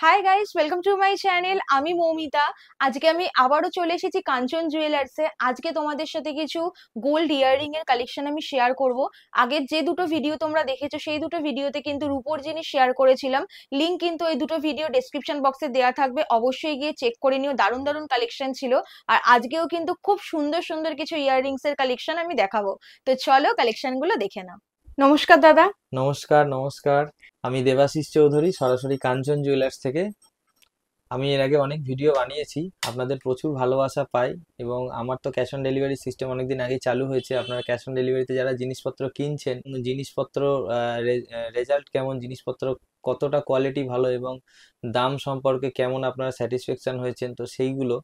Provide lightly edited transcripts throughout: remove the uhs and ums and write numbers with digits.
Hi guys, welcome to my channel. আমি মৌমিতা। আজকে আমি আবারও চলে এসেছি কাঞ্চন জুয়েলার্সে। আজকে তোমাদের সাথে কিছু গোল্ড ইয়াররিং এর কালেকশন আমি শেয়ার করব। আগের যে দুটো ভিডিও তোমরা দেখেছো সেই দুটো ভিডিওতে কিন্তু রূপোর জিনিস শেয়ার করেছিলাম। লিংক কিন্তু এই দুটো ভিডিও ডেসক্রিপশন বক্সে দেওয়া থাকবে, অবশ্যই গিয়ে চেক করে নিও। দারুণ দারুণ কালেকশন ছিল। আর আজকেও কিন্তু খুব সুন্দর সুন্দর কিছু ইয়াররিংস এর কালেকশন আমি দেখাবো। তো চলো কালেকশন গুলো দেখে নাও। নমস্কার দাদা। নমস্কার নমস্কার। আমি দেবাশিস চৌধুরী, সরাসরি কাঞ্চন জুয়েলার্স থেকে। আমি এর আগে অনেক ভিডিও বানিয়েছি, আপনাদের প্রচুর ভালোবাসা পাই। এবং আমার তো ক্যাশ অন ডেলিভারি সিস্টেম অনেকদিন আগে চালু হয়েছে। আপনারা ক্যাশ অন ডেলিভারিতে যারা জিনিসপত্র কিনছেন, জিনিসপত্র রেজাল্ট কেমন, জিনিসপত্র কতটা কোয়ালিটি ভালো এবং দাম সম্পর্কে কেমন আপনারা স্যাটিসফ্যাকশন হয়েছেন, তো সেইগুলো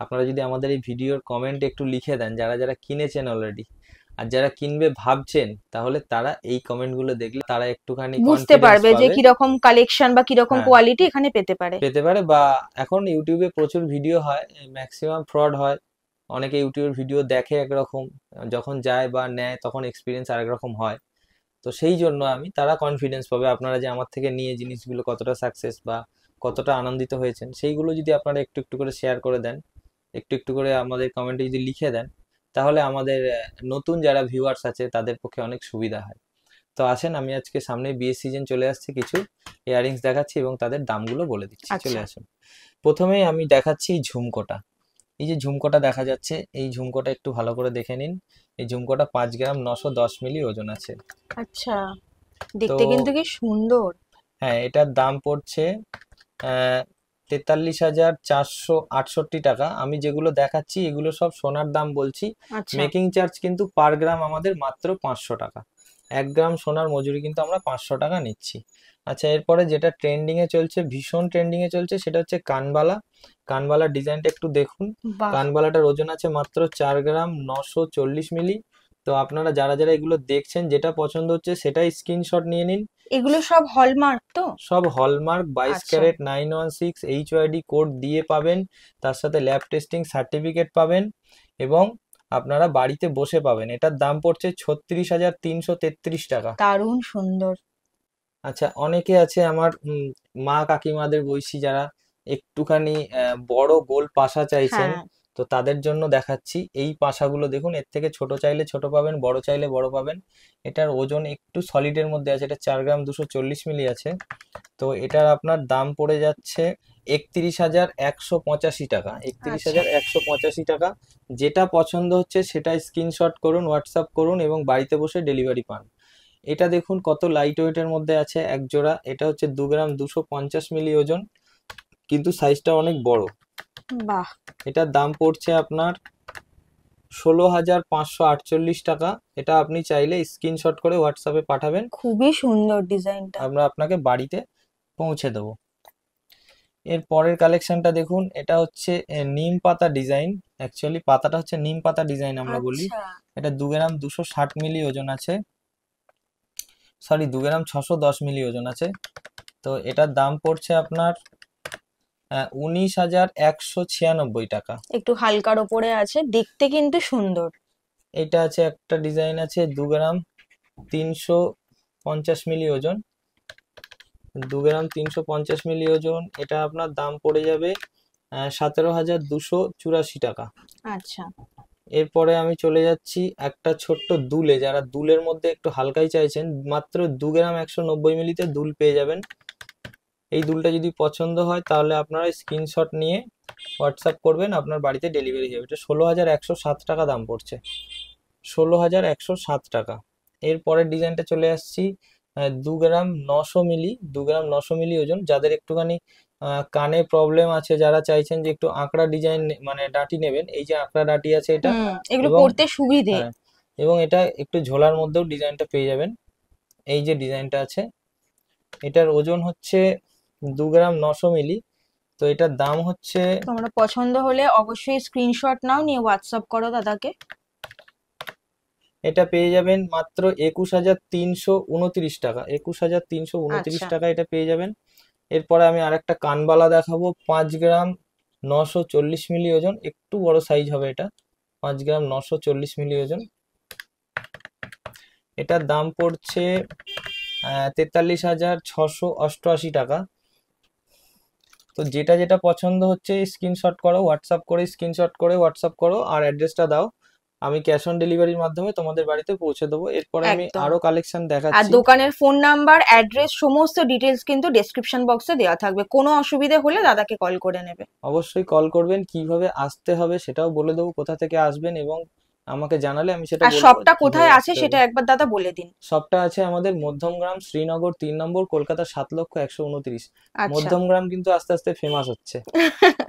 আপনারা যদি আমাদের এই ভিডিওর কমেন্টে একটু লিখে দেন, যারা যারা কিনেছেন অলরেডি আর যারা কিনবে ভাবছেন, তাহলে তারা এই কমেন্টগুলো দেখলে তারা একটুখানি বুঝতে কনফিডেন্স পারবে যে পাবে। কিরকম কালেকশন বা কিরকম হ্যাঁ, কোয়ালিটি এখানে পেতে পারে। পেতে পারে। বা এখন ইউটিউবে প্রচুর ভিডিও হয়, ম্যাক্সিমাম ফ্রড হয়। অনেকে ইউটিউবের ভিডিও দেখে একরকম, যখন যায় বা নেয় তখন এক্সপিরিয়েন্স আরেক রকম হয়। তো সেই জন্য আমি, তারা কনফিডেন্স পাবে আপনারা যে আমার থেকে নিয়ে জিনিসগুলো কতটা সাকসেস বা কতটা আনন্দিত হয়েছেন, সেইগুলো যদি আপনারা একটু একটু করে শেয়ার করে দেন, একটু একটু করে আমাদের কমেন্টে যদি লিখে দেন, তাহলে আমাদের নতুন যারা ভিউয়ার্স আছে তাদের পক্ষে অনেক সুবিধা হয়। তো আসেন, আমি আজকে সামনে বিয়ের সিজন চলে আসছে, কিছু ইয়াররিংস দেখাচ্ছি এবং তাদের দামগুলো বলে দিচ্ছি। চলে আচ্ছা। আসুন। প্রথমেই আমি দেখাচ্ছি এই ঝুমকোটা। এই যে ঝুমকোটা দেখা যাচ্ছে, এই ঝুমকোটা একটু ভালো করে দেখে নিন। এই ঝুমকোটা 5 গ্রাম 910 মিলি ওজন আছে। আচ্ছা, তো দেখতে কিন্তু কি সুন্দর। হ্যাঁ, এটার দাম পড়ছে 43,468 টাকা। আমি যেগুলো দেখাচ্ছি এগুলো সব সোনার দাম বলছি। আচ্ছা। মেকিং চার্জ কিন্তু পার গ্রাম আমাদের মাত্র 500 টাকা। 1 গ্রাম সোনার মজুরি কিন্তু আমরা 500 টাকা নিচ্ছি। আচ্ছা, এরপরে যেটা ট্রেন্ডিং এ চলছে, ভীষণ ট্রেন্ডিং এ চলছে, সেটা হচ্ছে কানবালা। কানবালার ডিজাইনটা একটু দেখুন। বাহ। কানবালাটার ওজন আছে মাত্র 4 গ্রাম 940 মিলি। তো আপনারা যারা যারা এগুলো দেখছেন, যেটা পছন্দ হচ্ছে সেটাই স্ক্রিনশট নিয়ে নিন। এগুলো সব হলমার্ক তো? সব হলমার্ক, বাইশ আচ্ছা। ক্যারেট 916 এইচওআইডি কোড দিয়ে পাবেন। তার সাথে ল্যাব টেস্টিং সার্টিফিকেট পাবেন এবং আপনারা বাড়িতে বসে পাবেন। এটার দাম পড়ছে 36,333 টাকা। দারুণ সুন্দর। আচ্ছা, অনেকে আছে আমার মা কাকিমাদের বয়সী, যারা একটুখানি বড় গোল পাশা চাইছেন, হ্যাঁ। তো তাদের জন্য দেখাচ্ছি এই পাশাগুলো। দেখুন, এর থেকে ছোট চাইলে ছোট পাবেন, বড় চাইলে বড় পাবেন। এটার ওজন একটু সলিডের মধ্যে আছে, এটা 4 গ্রাম 240 মিলি আছে। তো এটার আপনার দাম পড়ে যাচ্ছে 31,185 টাকা। একত্রিশ আচ্ছা। হাজার একশো পঁচাশি টাকা যেটা পছন্দ হচ্ছে সেটা স্ক্রিনশট করুন, হোয়াটসঅ্যাপ করুন এবং বাড়িতে বসে ডেলিভারি পান। এটা দেখুন কত লাইট ওয়েটের মধ্যে আছে এক জোড়া। এটা হচ্ছে 2 গ্রাম 250 মিলি ওজন, কিন্তু সাইজটা অনেক বড়। বাহ। এটার দাম পড়ছে আপনার 16,548 টাকা। এটা আপনি চাইলে স্ক্রিনশট করে হোয়াটসঅ্যাপে পাঠাবেন, খুবই সুন্দর ডিজাইনটা। আমরা আপনাকে বাড়িতে পৌঁছে দেবো। এর পরের কালেকশনটা দেখুন, এটা হচ্ছে নিম পাতা ডিজাইন। অ্যাকচুয়ালি পাতাটা হচ্ছে নিম পাতা ডিজাইন আমরা বলি। আচ্ছা। এটা 2 গ্রাম 260 মিলি ওজন আছে, সরি 2 গ্রাম 610 মিলি ওজন আছে। তো এটার দাম পড়ছে আপনার 19,196 টাকা। একটু হালকার ওপরে আছে, দেখতে কিন্তু সুন্দর। এটা আছে, একটা ডিজাইন আছে 2 গ্রাম 350 মিলি ওজন। 2 গ্রাম 350 মিলি ওজন, এটা আপনার দাম পড়ে যাবে 17,284 টাকা। আচ্ছা। এরপরে আমি চলে যাচ্ছি একটা ছোট্ট দুলে, যারা দুলের মধ্যে একটু হালকাই চাইছেন, মাত্র 2 গ্রাম 190 মিলিতে দুল পেয়ে যাবেন। এই দুলটা যদি পছন্দ হয় তাহলে আপনারা স্ক্রিনশট নিয়ে হোয়াটসঅ্যাপ করবেন, আপনার বাড়িতে ডেলিভারি যাবে। এটা 16,107 টাকা দাম পড়ছে। 16,107 টাকা। এর পরের ডিজাইনটা চলে আসছি 2 গ্রাম 900 মিলি ওজন, যাদের একটুখানি কানে প্রবলেম আছে, যারা চাইছেন যে একটু আঁকড়া ডিজাইন মানে ডাঁটি নেবেন, এই যে আঁকড়া ডাঁটি আছে এটা। এগুলো এবং পড়তে সুবিধে। হ্যাঁ, এবং এটা একটু ঝোলার মধ্যেও ডিজাইনটা পেয়ে যাবেন। এই যে ডিজাইনটা আছে, এটার ওজন হচ্ছে 2 গ্রাম 900 মিলি। তো এটার দাম হচ্ছে, তোমরা পছন্দ হলে অবশ্যই স্ক্রিনশট নাও, নিয়ে হোয়াটসঅ্যাপ করো দাদাকে। এটা পেয়ে যাবেন মাত্র 21,329 টাকা। 21,329 আচ্ছা। টাকা এটা পেয়ে যাবেন। এরপরে আমি আরেকটা কানবালা দেখাবো, 5 গ্রাম 940 মিলি ওজন, একটু বড় সাইজ হবে এটা। 5 গ্রাম 940 মিলি ওজন। এটার দাম পড়ছে 43,688 টাকা। তো যেটা যেটা পছন্দ হচ্ছে স্ক্রিনশট করো, হোয়াটসঅ্যাপ করো আর অ্যাড্রেসটা দাও, আমি ক্যাশ অন ডেলিভারির মাধ্যমে তোমাদের বাড়িতে পৌঁছে দেবো। এরপরে আমি একদম। আরো কালেকশন আর দেখাচ্ছি। দোকানের ফোন নাম্বার, অ্যাড্রেস, সমস্ত ডিটেলস কিন্তু ডেসক্রিপশন বক্সে দেওয়া থাকবে, কোনো অসুবিধে হলে দাদাকে কল করে নেবে। অবশ্যই কল করবেন, কিভাবে আসতে হবে সেটাও বলে দেবো, কোথা থেকে আসবেন, এবং আমাকে জানালে আমি সেটা আর বলবো শপটা কিভাবে কোথায় আছে আসতে হবে। সেটা একবার দাদা বলে দিন। শপটা আছে আমাদের মধ্যমগ্রাম, শ্রীনগর 3 নম্বর, কলকাতা 7,129,। আচ্ছা। মধ্যমগ্রাম কিন্তু আস্তে আস্তে ফেমাস হচ্ছে,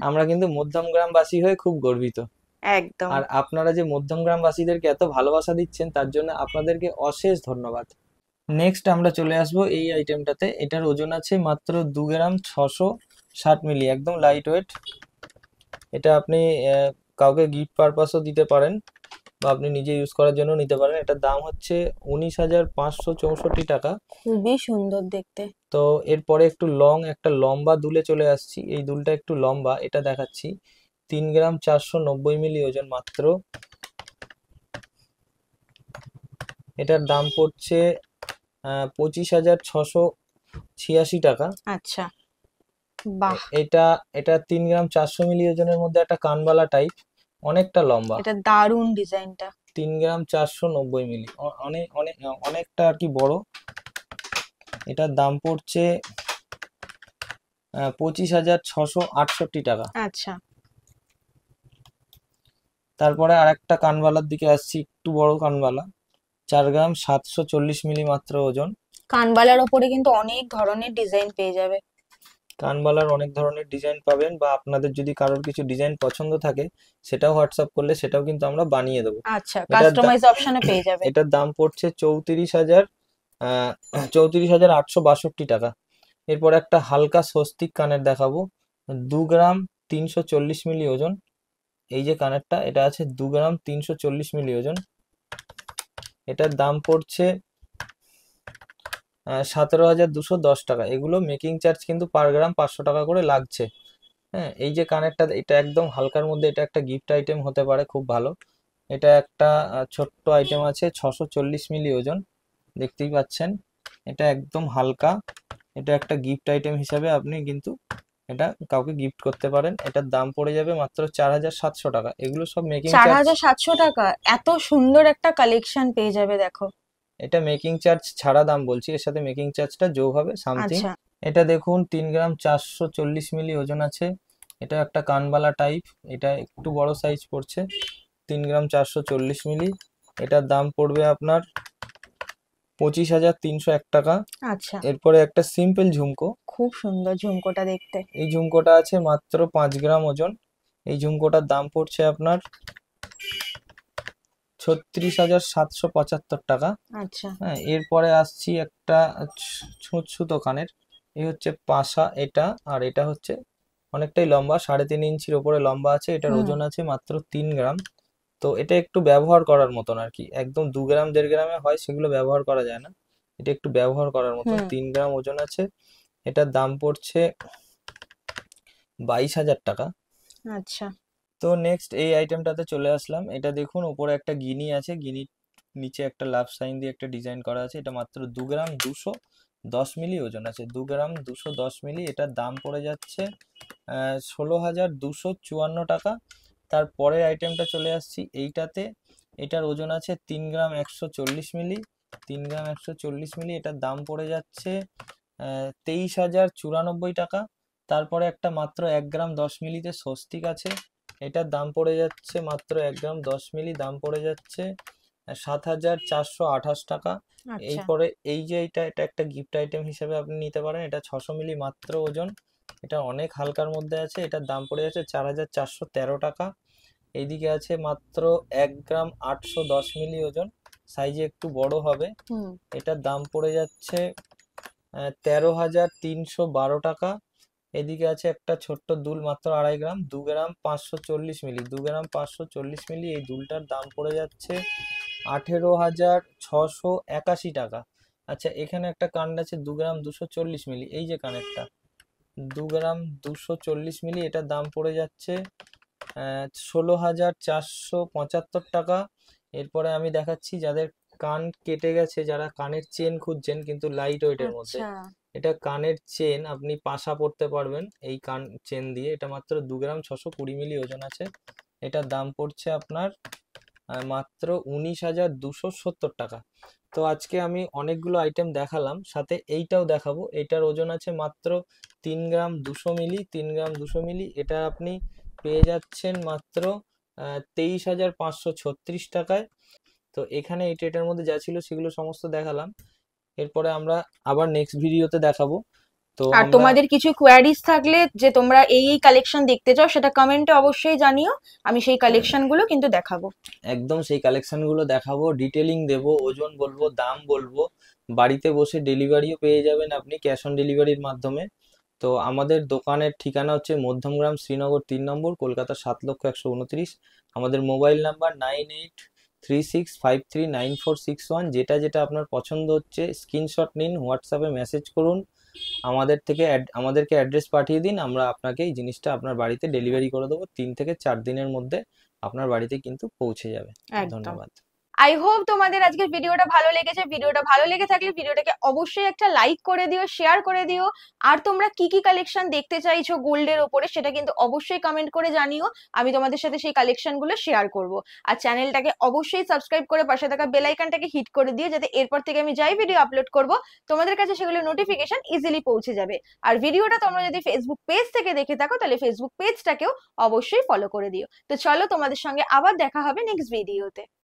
আমরা কিন্তু মধ্যমগ্রামবাসী হয়ে খুব গর্বিত। একদম। আর আপনারা যে মধ্যমগ্রামবাসীদেরকে এত ভালোবাসা দিচ্ছেন তার জন্য আপনাদেরকে অশেষ ধন্যবাদ। নেক্সট আমরা চলে আসবো এই আইটেমটাতে। এটার ওজন আছে মাত্র 2 গ্রাম 660 মিলি, একদম লাইট ওয়েট। এটা আপনি কাউকে গিফট পারপাসও দিতে পারেন বা আপনি নিজে ইউজ করার জন্য নিতে পারেন। এটার দাম হচ্ছে 19,564 টাকা। খুবই সুন্দর দেখতে। তো এরপরে একটু একটা লম্বা দুলে চলে আসছি। এই দুলটা একটু লম্বা, এটা দেখাচ্ছি। 3 গ্রাম 490 মিলি ওজন মাত্র। এটার দাম পড়ছে 25,686 টাকা। আচ্ছা। বাহ। এটা এটা 3 গ্রাম 400 মিলি ওজনের মধ্যে একটা কানবালা টাইপ, অনেকটা লম্বা। এটা দারুণ ডিজাইনটা। 3 গ্রাম 490 মিলি, অনেক অনেক অনেকটা আর কি বড়। এটার দাম পড়ছে 25,668 টাকা। আচ্ছা। তারপরে আর একটা কানবালার দিকে আসছি, একটু বড় কানবালা, 4 গ্রাম 740 মিলি মাত্র ওজন। কানবালার ওপরে কিন্তু অনেক ধরনের ডিজাইন পেয়ে যাবে। কানবালার অনেক ধরনের ডিজাইন পাবেন, বা আপনাদের যদি কারোর কিছু ডিজাইন পছন্দ থাকে সেটাও হোয়াটসঅ্যাপ করলে সেটাও কিন্তু আমরা বানিয়ে দেবো। আচ্ছা, এটার দা- কাস্টমাইজ অপশনে পেয়ে যাবে। এটার দাম পড়ছে 34,862 টাকা। এরপর একটা হালকা স্বস্তিক কানের দেখাবো, 2 গ্রাম 340 মিলি ওজন। এই যে কানেরটা, এটা আছে 2 গ্রাম 340 মিলি ওজন। এটার দাম পড়ছে 17,210 টাকা। এগুলো মেকিং চার্জ কিন্তু পার গ্রাম 500 টাকা করে লাগছে। হ্যাঁ, এই যে কানেরটা, এটা একদম হালকার মধ্যে, এটা একটা গিফট আইটেম হতে পারে, খুব ভালো। এটা একটা ছোট্ট আইটেম আছে, 640 মিলি ওজন, দেখতেই পাচ্ছেন। এটা একদম হালকা, এটা একটা গিফট আইটেম হিসাবে আপনি কিন্তু এটা কাউকে গিফট করতে পারেন। এটার দাম পড়ে যাবে মাত্র 4,700 টাকা। এগুলো সব মেকিং চার চার্জ, হাজার সাতশো টাকা এত সুন্দর একটা কালেকশন পেয়ে যাবে, দেখো। এটা মেকিং চার্জ ছাড়া দাম বলছি, এর সাথে মেকিং চার্জটা যোগ হবে সামথিং। আচ্ছা। এটা দেখুন, 3 গ্রাম 440 মিলি ওজন আছে। এটা একটা কানবালা টাইপ, এটা একটু বড় সাইজ পড়ছে, 3 গ্রাম 440 মিলি। এটার দাম পড়বে আপনার 25,301 টাকা। আচ্ছা। এরপরে একটা সিম্পল ঝুমকো, খুব সুন্দর ঝুমকোটা দেখতে। এই ঝুমকোটা আছে মাত্র 5 গ্রাম ওজন। এই ঝুমকোটার দাম পড়ছে আপনার 36,775 টাকা। আচ্ছা। হ্যাঁ, এরপরে আসছি একটা ছুঁচ সুতো কানের। এই হচ্ছে পাশা এটা, আর এটা হচ্ছে অনেকটাই লম্বা, 3.5 ইঞ্চির ওপরে লম্বা আছে। এটার হুম। ওজন আছে মাত্র 3 গ্রাম। তো এটা একটু ব্যবহার করার মতন আর কি, একদম 2 গ্রাম 1.5 গ্রামে হয় সেগুলো ব্যবহার করা যায় না, এটা একটু ব্যবহার করার মতন। হুম। 3 গ্রাম ওজন আছে। এটার দাম পড়ছে 22,000 টাকা। আচ্ছা। তো নেক্সট এই আইটেমটাতে চলে আসলাম। এটা দেখুন, উপরে একটা গিনি আছে, গিনির নিচে একটা লাভ সাইন দিয়ে একটা ডিজাইন করা আছে। এটা মাত্র 2 গ্রাম 210 মিলি ওজন আছে, 2 গ্রাম 210 মিলি। এটার দাম পড়ে যাচ্ছে 16,254 টাকা। তারপরের আইটেমটা চলে আসছি এইটাতে। এটার ওজন আছে 3 গ্রাম 140 মিলি, 3 গ্রাম 140 মিলি। এটার দাম পড়ে যাচ্ছে 23,094 টাকা। তারপরে একটা মাত্র 1 গ্রাম 10 মিলিতে স্বস্তিক আছে, এটার দাম পড়ে যাচ্ছে মাত্র 1 গ্রাম 10 মিলি, দাম পড়ে যাচ্ছে 7,428 টাকা। আচ্ছা। এরপরে এই যে এটা একটা গিফট আইটেম হিসেবে আপনি নিতে পারেন। এটা 600 মিলি মাত্র ওজন, এটা অনেক হালকার মধ্যে আছে। এটার দাম পড়ে যাচ্ছে 4,413 টাকা। এইদিকে আছে মাত্র 1 গ্রাম 810 মিলি ওজন, সাইজে একটু বড় হবে। হুম। এটার দাম পড়ে যাচ্ছে 13,312 টাকা। এদিকে আছে একটা ছোট্ট দুল, মাত্র 2.5 গ্রাম, 2 গ্রাম 540 মিলি, 2 গ্রাম 540 মিলি। এই দুলটার দাম পড়ে যাচ্ছে 18,681 টাকা। আচ্ছা, এখানে একটা কান আছে 2 গ্রাম 240 মিলি, এই যে কানেরটা 2 গ্রাম 240 মিলি, এটার দাম পড়ে যাচ্ছে 16,475 টাকা। এরপরে আমি দেখাচ্ছি যাদের কান কেটে গেছে, যারা কানের চেন খুঁজছেন কিন্তু লাইট ওয়েটের মধ্যে, আচ্ছা। এটা কানের চেন, আপনি পাশা পরতে পারবেন এই কান চেন দিয়ে। এটা মাত্র 2 গ্রাম 620 মিলি ওজন আছে। এটার দাম পড়ছে আপনার মাত্র 19,270 টাকা। তো আজকে আমি অনেকগুলো আইটেম দেখালাম, সাথে এইটাও দেখাবো। এইটার ওজন আছে মাত্র 3 গ্রাম 200 মিলি। 3 গ্রাম 200 মিলি এটা আপনি পেয়ে যাচ্ছেন মাত্র 23,536 টাকায়। তো এখানে এটার মধ্যে যা ছিল সেগুলো সমস্ত দেখালাম। এরপরে আমরা আবার নেক্সট ভিডিওতে দেখাবো। তো আর আমরা তোমাদের কিছু কোয়ারিজ থাকলে যে তোমরা এই কালেকশন দেখতে চাও, সেটা কমেন্টে অবশ্যই জানিও, আমি সেই কালেকশন গুলো কিন্তু দেখাবো। একদম সেই কালেকশনগুলো দেখাবো, ডিটেলিং দেবো, ওজন বলবো, দাম বলবো। বাড়িতে বসে ডেলিভারিও পেয়ে যাবেন আপনি ক্যাশ অন ডেলিভারির মাধ্যমে। তো আমাদের দোকানের ঠিকানা হচ্ছে মধ্যমগ্রাম, শ্রীনগর 3 নম্বর, কলকাতা 7,129,। আমাদের মোবাইল নাম্বার 9836539461। যেটা যেটা আপনার পছন্দ হচ্ছে স্ক্রিনশট নিন, হোয়াটসঅ্যাপে মেসেজ করুন, আমাদেরকে অ্যাড্রেস পাঠিয়ে দিন, আমরা আপনাকে এই জিনিসটা আপনার বাড়িতে ডেলিভারি করে দেবো। 3 থেকে 4 দিনের মধ্যে আপনার বাড়িতে কিন্তু পৌঁছে যাবে। একদম। ধন্যবাদ। আই হোপ তোমাদের আজকের ভিডিওটা ভালো লেগেছে। ভিডিওটা ভালো লেগে থাকলে ভিডিওটাকে অবশ্যই একটা লাইক করে দিও, শেয়ার করে দিও। আর তোমরা কি কি কালেকশন দেখতে চাইছো গোল্ডের ওপরে, সেটা কিন্তু অবশ্যই কমেন্ট করে জানিও, আমি তোমাদের সাথে সেই কালেকশন গুলো শেয়ার করব। আর চ্যানেলটাকে অবশ্যই সাবস্ক্রাইব করে পাশে থাকা বেল আইকনটাকে হিট করে দিও, যাতে এরপর থেকে আমি যাই ভিডিও আপলোড করব তোমাদের কাছে সেগুলো নোটিফিকেশন ইজিলি পৌঁছে যাবে। আর ভিডিওটা তোমরা যদি ফেসবুক পেজ থেকে দেখে থাকো, তাহলে ফেসবুক পেজটাকেও অবশ্যই ফলো করে দিও। তো চলো, তোমাদের সঙ্গে আবার দেখা হবে নেক্সট ভিডিওতে।